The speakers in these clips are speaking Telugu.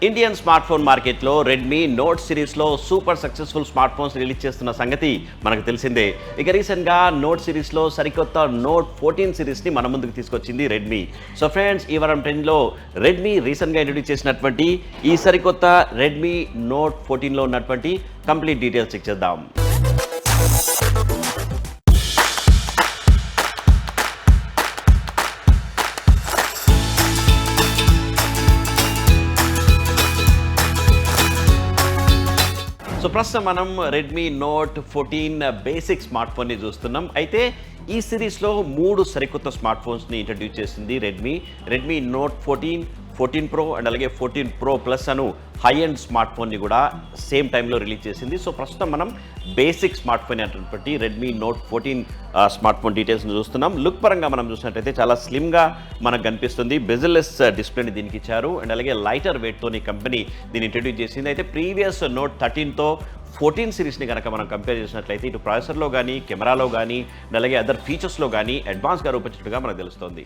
ఇండియన్ స్మార్ట్ ఫోన్ మార్కెట్లో రెడ్మీ నోట్ సిరీస్లో super successful smart phones release చేస్తున్న సంగతి మనకు తెలిసిందే. ఇక రీసెంట్గా నోట్ సిరీస్లో సరికొత్త నోట్ 14 సిరీస్ని మన ముందుకు తీసుకొచ్చింది రెడ్మీ. సో ఫ్రెండ్స్, ఈ వారం ట్రెండ్లో రెడ్మీ రీసెంట్గా ఇంట్రడ్యూస్ చేసినటువంటి ఈ సరికొత్త రెడ్మీ నోట్ 14లో ఉన్నటువంటి కంప్లీట్ డీటెయిల్స్ చెక్ చేద్దాం. సో ప్రస్తుతం మనం రెడ్మీ నోట్ 14 బేసిక్ స్మార్ట్ ఫోన్ని చూస్తున్నాం. అయితే ఈ సిరీస్లో 3 సరికొత్త స్మార్ట్ ఫోన్స్ని ఇంట్రడ్యూస్ చేసింది రెడ్మీ నోట్ 14 ప్రో అండ్ అలాగే 14 pro plus Anu high and smart ఫోన్ని కూడా సేమ్ టైంలో రిలీజ్ చేసింది. సో ప్రస్తుతం మనం బేసిక్ స్మార్ట్ ఫోన్ అనేటువంటి రెడ్మీ నోట్ 14 స్మార్ట్ ఫోన్ డీటెయిల్స్ని చూస్తున్నాం. లుక్ పరంగా మనం చూసినట్టయితే చాలా స్లిమ్గా మనకు కనిపిస్తుంది. బెజిల్లెస్ డిస్ప్లేని దీనికి ఇచ్చారు అండ్ అలాగే లైటర్ వెయిట్తోని కంపెనీ దీన్ని ఇంట్రడ్యూస్ చేసింది. అయితే ప్రీవియస్ నోట్ 13తో 14 సిరీస్ని కనుక మనం కంపేర్ చేసినట్లయితే ఇటు ప్రాసెసర్లో కానీ కెమెరాలో కానీ అలాగే అదర్ ఫీచర్స్లో కానీ అడ్వాన్స్గా రూపొచ్చినట్టుగా మనకు తెలుస్తుంది.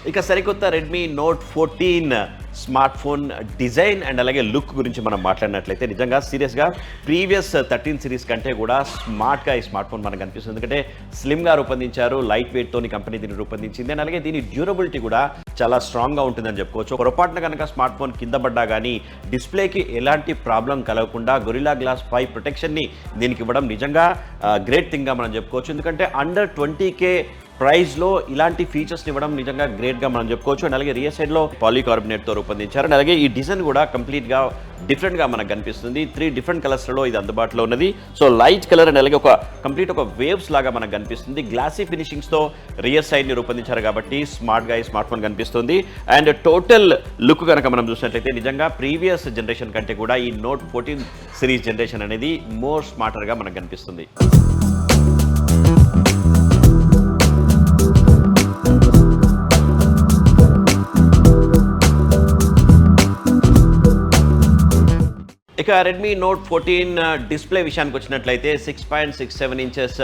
ఇక సరికొత్త Redmi note 14 smart phone design and అలాగే లుక్ గురించి మనం మాట్లాడినట్లయితే నిజంగా సీరియస్గా ప్రీవియస్ 13 సిరీస్ కంటే కూడా స్మార్ట్గా ఈ స్మార్ట్ ఫోన్ మనకు కనిపిస్తుంది. ఎందుకంటే స్లిమ్గా రూపొందించారు, లైట్ వెయిట్తోని కంపెనీ దీన్ని రూపొందించింది అండ్ అలాగే దీని డ్యూరబిలిటీ కూడా చాలా స్ట్రాంగ్గా ఉంటుందని చెప్పుకోవచ్చు. పొరపాటున కనుక స్మార్ట్ ఫోన్ కింద పడ్డా కానీ డిస్ప్లేకి ఎలాంటి ప్రాబ్లం కలగకుండా గొరిల్లా గ్లాస్ 5 ప్రొటెక్షన్ని దీనికి ఇవ్వడం నిజంగా గ్రేట్ థింగ్గా మనం చెప్పుకోవచ్చు. ఎందుకంటే అండర్ 20K ప్రైస్లో ఇలాంటి ఫీచర్స్ని ఇవ్వడం నిజంగా గ్రేట్గా మనం చెప్పుకోవచ్చు. అండ్ అలాగే రియర్ సైడ్లో పాలీకార్బనేట్తో రూపొందించారు అండ్ అలాగే ఈ డిజైన్ కూడా కంప్లీట్గా డిఫరెంట్గా మనకు కనిపిస్తుంది. 3 డిఫరెంట్ కలర్స్లో ఇది అందుబాటులో ఉన్నది. సో లైట్ కలర్ అండ్ అలాగే ఒక వేవ్స్ లాగా మనకు కనిపిస్తుంది. గ్లాసీ ఫినిషింగ్స్తో రియర్ సైడ్ని రూపొందించారు కాబట్టి స్మార్ట్గా ఈ స్మార్ట్ ఫోన్ కనిపిస్తుంది. అండ్ టోటల్ లుక్ కనుక మనం చూసినట్లయితే నిజంగా ప్రీవియస్ జనరేషన్ కంటే కూడా ఈ నోట్ 14 సిరీస్ జనరేషన్ అనేది మోర్ స్మార్టర్గా మనకు కనిపిస్తుంది. ఇక రెడ్మీ నోట్ 14 డిస్ప్లే విషయానికి వచ్చినట్లయితే 6.67 ఇంచెస్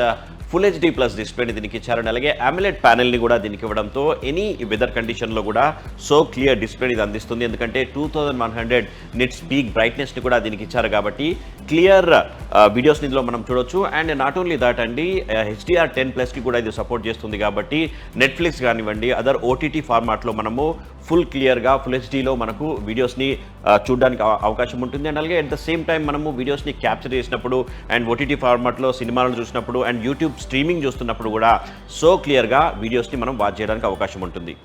ఫుల్ హెచ్డీ ప్లస్ డిస్ప్లేని దీనికి ఇచ్చారు అండ్ అలాగే AMOLED ప్యానెల్ని కూడా దీనికి ఇవ్వడంతో ఎనీ వెదర్ కండిషన్లో కూడా సో క్లియర్ డిస్ప్లేని ఇది అందిస్తుంది. ఎందుకంటే 2100 నిట్స్ పీక్ బ్రైట్నెస్ని కూడా దీనికి ఇచ్చారు కాబట్టి క్లియర్ వీడియోస్ని ఇందులో మనం చూడొచ్చు. అండ్ నాట్ ఓన్లీ దాట్ అండి, HDR10+కి కూడా ఇది సపోర్ట్ చేస్తుంది కాబట్టి నెట్ఫ్లిక్స్ కానివ్వండి అదర్ OTT ఫార్మాట్లో మనము ఫుల్ క్లియర్గా ఫుల్ హెచ్డీలో మనకు వీడియోస్ని చూడడానికి అవకాశం ఉంటుంది. అండ్ అలాగే అట్ ద సేమ్ టైం మనము వీడియోస్ని క్యాప్చర్ చేసినప్పుడు అండ్ OTT ఫార్మాట్లో సినిమాలను చూసినప్పుడు అండ్ యూట్యూబ్ స్ట్రీమింగ్ చూస్తున్నప్పుడు కూడా సో క్లియర్గా వీడియోస్ని మనం వాచ్ చేయడానికి అవకాశం ఉంటుంది.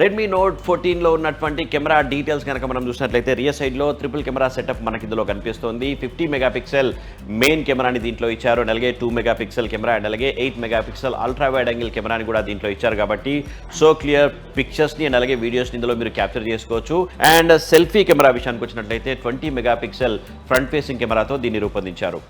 రెడ్మీ నోట్ 14లో ఉన్నటువంటి కెమెరా డీటెయిల్స్ కనుక మనం చూసినట్లయితే రియర్ సైడ్లో ట్రిపుల్ కెమెరా సెటప్ మనకి ఇందులో కనిపిస్తుంది. 50 మెగాపిక్సెల్ మెయిన్ కెమెరాని దీంట్లో ఇచ్చారు అండ్ అలాగే 2 మెగాపిక్సెల్ కెమెరా అండ్ అలాగే 8 మెగాపిక్సెల్ అల్ట్రా వైడ్ యాంగిల్ కెమెరాని కూడా దీంట్లో ఇచ్చారు కాబట్టి సో క్లియర్ పిక్చర్స్ని అండ్ అలాగే వీడియోస్ని ఇందులో మీరు క్యాప్చర్ చేసుకోవచ్చు. అండ్ సెల్ఫీ కెమెరా విషయానికి వచ్చినట్లయితే 20 మెగాపిక్సెల్ ఫ్రంట్ ఫేసింగ్ కెమెరాతో దీన్ని రూపొందించారు.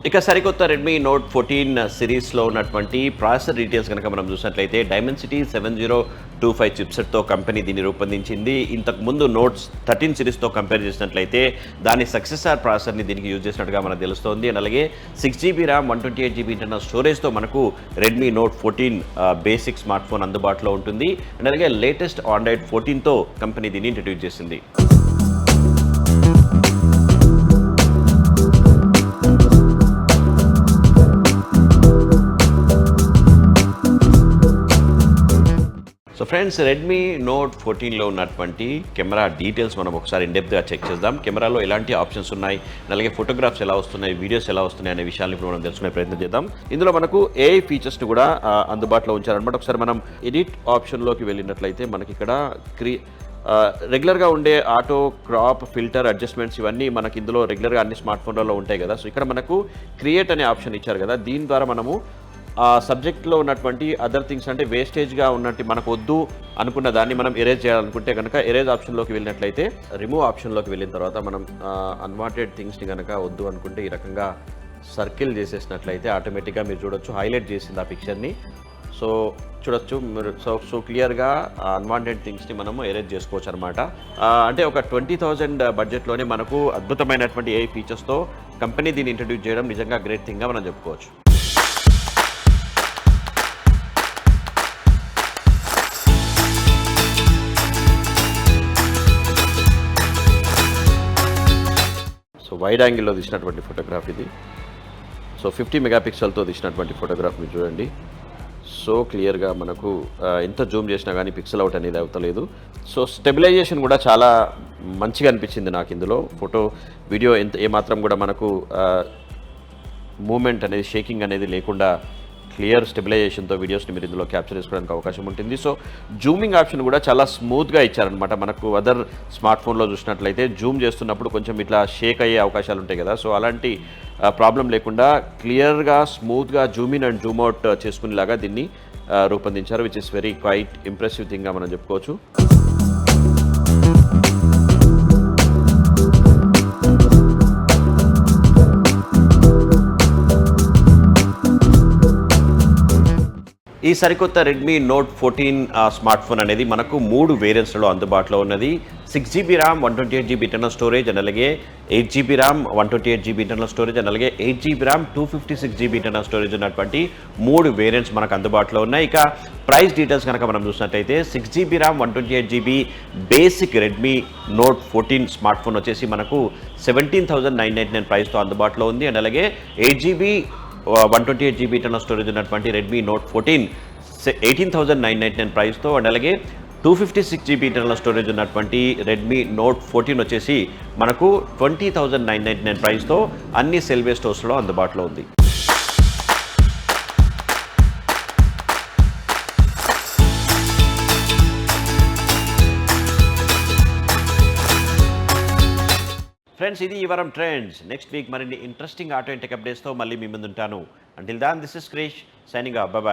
ఇక సరికొత్త రెడ్మీ నోట్ 14 సిరీస్లో ఉన్నటువంటి ప్రాసెసర్ డీటెయిల్స్ కనుక మనం చూసినట్లయితే డైమెన్సిటీ 7025 చిప్సెట్తో కంపెనీ దీన్ని రూపొందించింది. ఇంతకుముందు నోట్స్ 13 సిరీస్తో కంపేర్ చేసినట్లయితే దాని సక్సెసర్ ప్రాసెసర్ని దీనికి యూజ్ చేసినట్టుగా మనకు తెలుస్తోంది. అండ్ అలాగే 6GB ర్యామ్ 128GB ఇంటర్నల్ స్టోరేజ్తో మనకు Redmi note 14 basic smart phone అందుబాటులో ఉంటుంది. అండ్ అలాగే లేటెస్ట్ ఆండ్రాయిడ్ 14తో కంపెనీ దీన్ని ఇంట్రడ్యూస్ చేసింది. సో ఫ్రెండ్స్, రెడ్మీ నోట్ 14లో ఉన్నటువంటి కెమెరా డీటెయిల్స్ మనం ఒకసారి ఇన్డెప్త్గా చెక్ చేద్దాం. కెమెరాలో ఎలాంటి ఆప్షన్స్ ఉన్నాయి, అలాగే ఫోటోగ్రాఫ్స్ ఎలా వస్తున్నాయి, వీడియోస్ ఎలా వస్తున్నాయి అనే విషయాన్ని ఇప్పుడు మనం తెలుసుకునే ప్రయత్నం చేద్దాం. ఇందులో మనకు AI ఫీచర్స్ని కూడా అందుబాటులో ఉంచారనమాట. ఒకసారి మనం ఎడిట్ ఆప్షన్లోకి వెళ్ళినట్లయితే మనకి ఇక్కడ రెగ్యులర్గా ఉండే ఆటో క్రాప్ ఫిల్టర్ అడ్జస్ట్మెంట్స్ ఇవన్నీ మనకి ఇందులో రెగ్యులర్గా అన్ని స్మార్ట్ ఫోన్లలో ఉంటాయి కదా. సో ఇక్కడ మనకు క్రియేట్ అనే ఆప్షన్ ఇచ్చారు కదా, దీని ద్వారా మనము ఆ సబ్జెక్ట్లో ఉన్నటువంటి అదర్ థింగ్స్ అంటే వేస్టేజ్గా ఉన్నట్టు మనకు వద్దు అనుకున్న దాన్ని మనం ఎరేజ్ చేయాలనుకుంటే కనుక ఎరేజ్ ఆప్షన్లోకి వెళ్ళినట్లయితే రిమూవ్ ఆప్షన్లోకి వెళ్ళిన తర్వాత మనం అన్వాంటెడ్ థింగ్స్ని కనుక వద్దు అనుకుంటే ఈ రకంగా సర్కిల్ చేసేసినట్లయితే ఆటోమేటిక్గా మీరు చూడొచ్చు హైలైట్ చేసింది ఆ పిక్చర్ని. సో చూడొచ్చు మీరు. సో క్లియర్గా అన్వాంటెడ్ థింగ్స్ని మనము ఎరేజ్ చేసుకోవచ్చు అనమాట. అంటే ఒక 20,000 బడ్జెట్లోనే మనకు అద్భుతమైనటువంటి AI ఫీచర్స్తో కంపెనీ దీన్ని ఇంట్రడ్యూస్ చేయడం నిజంగా గ్రేట్ థింగ్గా మనం చెప్పుకోవచ్చు. సో వైడ్ యాంగిల్లో తీసినటువంటి ఫోటోగ్రాఫ్ ఇది. సో 50 మెగాపిక్సెల్తో తీసినటువంటి ఫోటోగ్రాఫ్ మీరు చూడండి. సో క్లియర్గా మనకు ఎంత జూమ్ చేసినా కానీ పిక్సెల్ అవుట్ అనేది అవుతలేదు. సో స్టెబిలైజేషన్ కూడా చాలా మంచిగా అనిపించింది నాకు ఇందులో. వీడియో ఏమాత్రం కూడా మనకు మూమెంట్ అనేది, షేకింగ్ అనేది లేకుండా క్లియర్ స్టెబిలైజేషన్తో వీడియోస్ని మీరు ఇందులో క్యాప్చర్ చేసుకోవడానికి అవకాశం ఉంటుంది. సో జూమింగ్ ఆప్షన్ కూడా చాలా స్మూత్గా ఇచ్చారనమాట. మనకు అదర్ స్మార్ట్ ఫోన్లో చూసినట్లయితే జూమ్ చేస్తున్నప్పుడు కొంచెం ఇట్లా షేక్ అయ్యే అవకాశాలు ఉంటాయి కదా. సో అలాంటి ప్రాబ్లం లేకుండా క్లియర్గా స్మూత్గా zoom in and zoom out చేసుకునేలాగా దీన్ని రూపొందించారు, which is very quite impressive థింగ్గా మనం చెప్పుకోవచ్చు. ఈ సరికొత్త రెడ్మీ నోట్ 14 స్మార్ట్ ఫోన్ అనేది మనకు 3 వేరియంట్స్లో అందుబాటులో ఉన్నది. 6GB RAM, 128GB internal storage and అలాగే 8GB RAM, 128GB internal storage and అలాగే 8GB RAM, 256GB internal storage ఉన్నటువంటి 3 వేరియంట్స్ మనకు అందుబాటులో ఉన్నాయి. ఇక ప్రైస్ డీటెయిల్స్ కనుక మనం చూసినట్టయితే 6GB RAM, 128GB basic Redmi note 14 smart phone వచ్చేసి మనకు 17,999 ప్రైస్తో అందుబాటులో ఉంది. అండ్ అలాగే 8GB 128GB ఇంటర్నల్ స్టోరేజ్ ఉన్నటువంటి రెడ్మీ నోట్ 14 18,999 ప్రైస్తో, అండ్ అలాగే 256GB ఇంటర్నల్ స్టోరేజ్ ఉన్నటువంటి రెడ్మీ నోట్ 14 వచ్చేసి మనకు 20,999 ప్రైస్తో అన్ని సెల్వే స్టోర్స్లో అందుబాటులో ఉంది. ఫ్రెండ్స్, ఇది ఈ వారం ట్రెండ్స్. నెక్స్ట్ వీక్ మరిన్ని ఇంట్రెస్టింగ్ ఆటో అండ్ టెక్ అప్డేట్స్తో మళ్ళీ మీ ముందుంటాను. Until then, this is Krish signing off. Bye by.